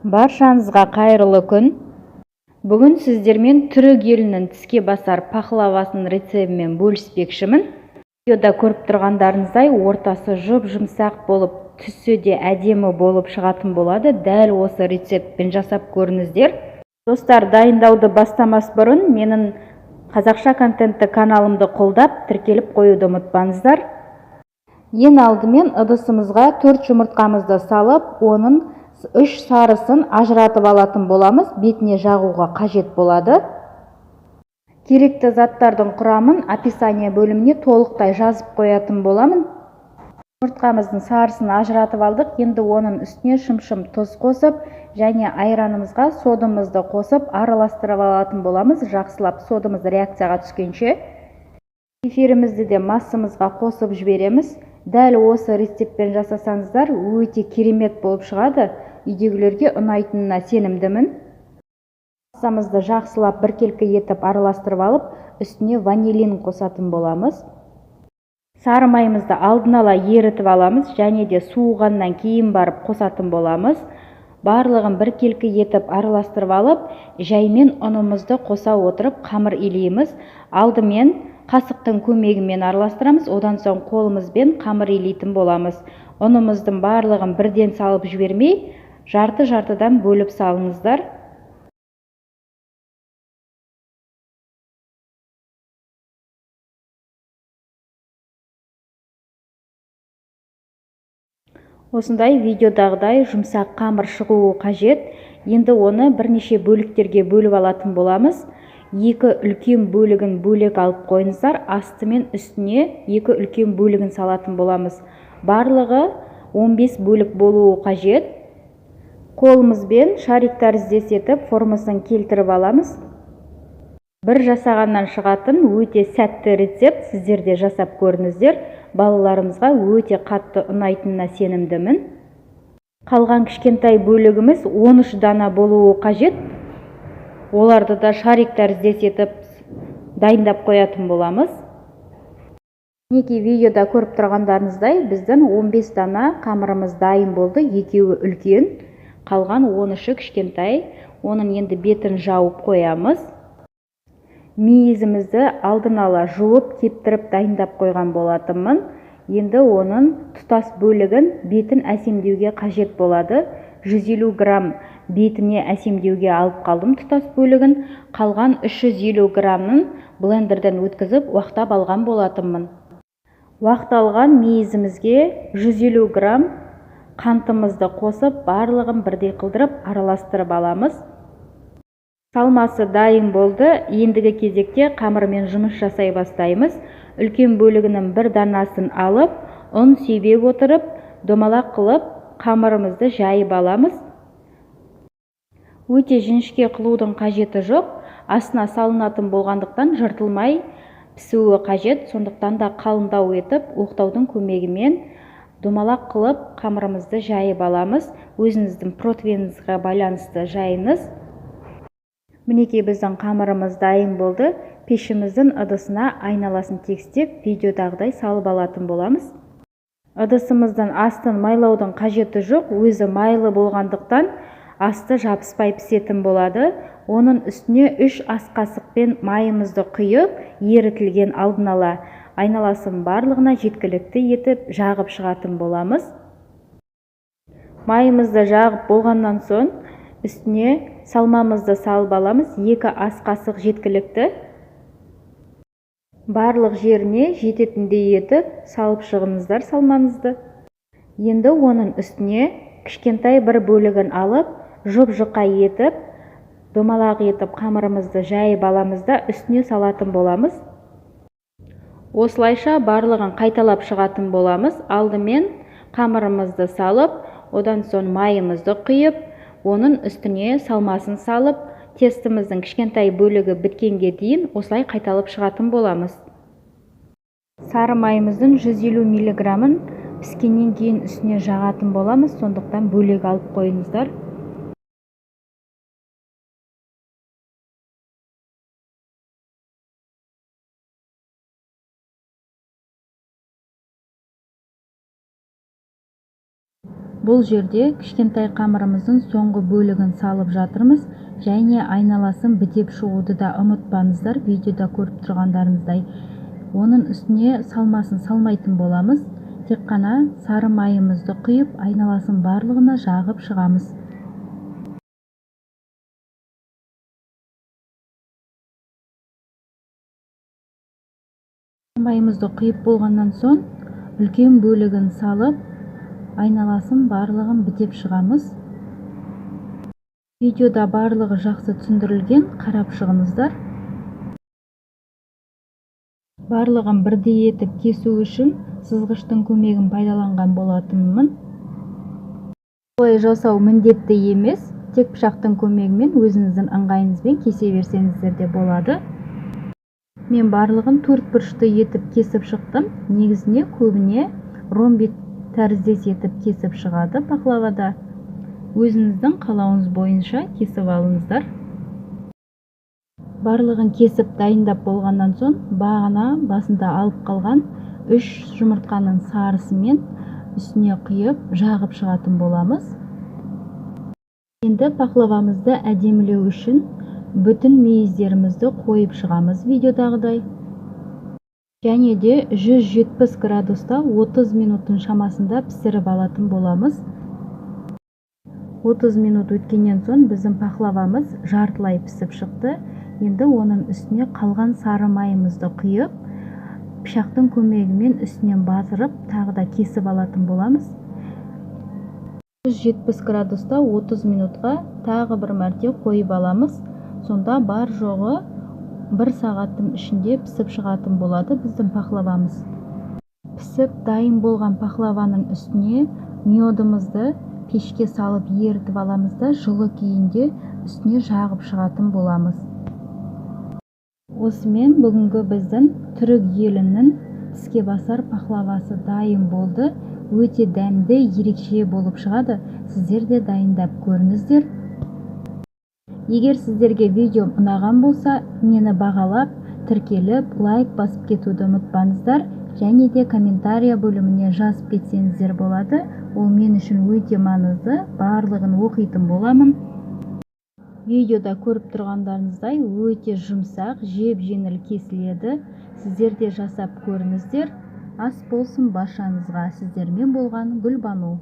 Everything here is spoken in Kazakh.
Баршаңызға қайырлы күн. Бүгін сіздермен түрік елінің тіске басар пахлавасының рецебімен бөліспекшімін. Видеода көріп тұрғандарыңыздай ортасы жұп-жұмсақ болып, түсі де әдемі болып шығатын болады. Дәл осы рецептпен жасап көріңіздер. Достар, дайындауды бастамас бұрын менің қазақша контентті каналымды қолдап, тіркеліп қоюды ұмытпаңыздар. Ең алдымен ыдысымызға 4 жұмыртқамызды салып, оның 3 сарысын ажыратып алатын боламыз. Бетіне жағуға қажет болады. Керекті заттардың құрамын описание бөліміне толықтай жазып қоятын боламын. Жұмыртқамыздың сарысын ажыратып алдық. Енді оның үстіне шым-шым тұз қосып, және айранымызға содамызды қосып араластырып алатын боламыз. Жақсылап содамыз реакцияға түскенше. Кефирімізді де массамызға қосып жібереміз. Дәл осы рецептпен жасасаңыздар, өте керемет болып шығады. Үйдегілерге ұнайтынына сенімдімін. Массамызды жақсылап біркелкі етіп араластырып алып, үстіне ванилин қосатын боламыз. Сары майымызды алдын ала ерітіп аламыз, және де суығаннан кейін барып қосатын боламыз. Барлығын біркелкі етіп араластырып алып, жаймен ұнымызды қоса отырып қамыр илейміз. Алдымен қасықтың көмегімен араластырамыз, одан соң қолымызбен қамыр илейтін боламыз. Ұнымыздың барлығын бірден салып жібермей, жарты-жартыдан бөліп салыңыздар. Осындай видеодағыдай жұмсақ қамыр шығуы қажет. Енді оны бірнеше бөліктерге бөліп алатын боламыз. 2 үлкен бөлігін бөлек алып қойыңыздар. Асты мен үстіне 2 үлкен бөлігін салатын боламыз. Барлығы 15 бөлік болуы қажет. Қолымызбен шарик тәріздес етіп формасын келтіріп аламыз. Бір жасағаннан шығатын өте сәтті рецепт, сіздер де жасап көріңіздер. Балаларымызға өте қатты ұнайтынына сенімдімін. Қалған кішкентай бөлігіміз 13 дана болуы қажет. Оларды да шарик тәріздес етіп дайындап қоятын боламыз. Неке видеода көріп тұрғандарыңыздай, біздің 15 дана қамырымыз дайын болды. Екеуі үлкен, қалған 13-і кішкентай. Оның енді бетін жауып қоямыз. Мейізімізді алдын ала жуып, кептіріп дайындап қойған болатынмын. Енді оның тұтас бөлігін бетін әсемдеуге қажет болады. 150 грамм бетіне әсемдеуге алып қалдым тұтас бөлігін. Қалған 350 граммын блендерден өткізіп, уақтап алған болатынмын. Уақталған мейізімізге 150 грамм қантымызды қосып, барлығын бірдей қылдырып, араластырып аламыз. Салмасы дайын болды. Ендігі кезекте қамырмен жұмыс жасай бастаймыз. Үлкен бөлігінің бір данасын алып, ұн себеп отырып, домалақ қылып, қамырымызды жайып аламыз. Өте жіңішке қылудың қажеті жоқ. Астына салынатын болғандықтан жыртылмай пісуі қажет. Сондықтан да қалыңдау етіп, оқтаудың көмегімен домалақ қылып, қамырымызды жайып аламыз. Өзіңіздің протеиніңізге байланысты жайыңыз. Мінекей біздің қамырымыз дайын болды. Пешіміздің ыдысына айналасын тегістеп, видеодағыдай салып алатын боламыз. Ыдысымыздың астын майлаудың қажеті жоқ. Өзі майлы болғандықтан асты жабыспай пісетін болады. Оның үстіне 3 ас қасықпен майымызды құйып, ерітілген алдын ала айналасын барлығына жеткілікті етіп жағып шығатын боламыз. Майымызды жағып болғаннан соң үстіне салмамызды салып аламыз. 2 ас қасық жеткілікті. Барлық жеріне жететіндей етіп салып шығыңыздар салмаңызды. Енді оның үстіне кішкентай бір бөлігін алып, жұп-жұқа етіп, домалақ етіп қамырымызды жайып аламыз да үстіне салатын боламыз. Осылайша барлығын қайталап шығатын боламыз. Алдымен қамырымызды салып, одан соң майымызды құйып, оның үстіне салмасын салып, тестіміздің кішкентай бөлігі біткенге дейін осылай қайталап шығатын боламыз. Сары майымыздың 150 миллиграмын піскеннен кейін үстіне жағатын боламыз, сондықтан бөлек алып қойыңыздар. Бұл жерде кішкентай қамырымыздың соңғы бөлігін салып жатырмыз, және айналасын бітеп шығуды да ұмытпаңыздар. Видеода көріп тұрғандарыңыздай оның үстіне салмасын салмайтын боламыз. Тек қана сары майымызды құйып, айналасын барлығына жағып шығамыз. Майымызды құйып болғаннан соң үлкен бөлігін салып, айналасын барлығын бітеп шығамыз. Видеода барлығы жақсы түсіндірілген, қарап шығыңыздар. Барлығын бірдей етіп кесу үшін сызғыштың көмегін пайдаланған болатынмын. Олай жасау міндетті емес, тек пышақтың көмегімен өзіңіздің ыңғайыңызбен кесе берсеңіздер де болады. Мен барлығын төрт бұрышты етіп кесіп шықтым. Негізіне көбіне ромбит тәріздес етіп кесіп шығады пахлавада. Өзіңіздің қалауыңыз бойынша кесіп алыңыздар. Барлығын кесіп дайындап болғаннан соң бағана басында алып қалған 3 жұмыртқаның сарысымен үстіне құйып жағып шығатын боламыз. Енді пахлавамызды әдемілеу үшін бүтін мейіздерімізді қойып шығамыз видеодағыдай. Және де 170 градуста 30 минуттың шамасында пісіріп алатын боламыз. 30 минут өткеннен соң біздің пахлавамыз жартылай пісіп шықты. Енді оның үстіне қалған сары майымызды құйып, пышақтың көмегімен үстінен батырып, тағы да кесіп алатын боламыз. 170 градуста 30 минутқа тағы бір мәрте қойып аламыз. Сонда бар жоғы 1 сағаттың ішінде пісіп шығатын болады біздің пахлавамыз. Пісіп дайын болған пахлаваның үстіне медымызды пешке салып ерітіп аламыз да жылы күйінде үстіне жағып шығатын боламыз. Осымен бүгінгі біздің түрік елінің тіске басар пахлавасы дайын болды. Өте дәмді, ерекше болып шығады. Сіздер де дайындап көріңіздер. Егер сіздерге видеом ұнаған болса, мені бағалап, тіркеліп, лайк басып кетуді ұмытпаңыздар. Және де комментария бөліміне жазып кетсеңіздер болады. Ол мен үшін өте маңызды, барлығын оқитын боламын. Видеода көріп тұрғандарыңыздай өте жұмсақ, жеп-жеңіл кесіледі. Сіздер де жасап көріңіздер. Ас болсын баршаңызға. Сіздермен болған Гүлбану.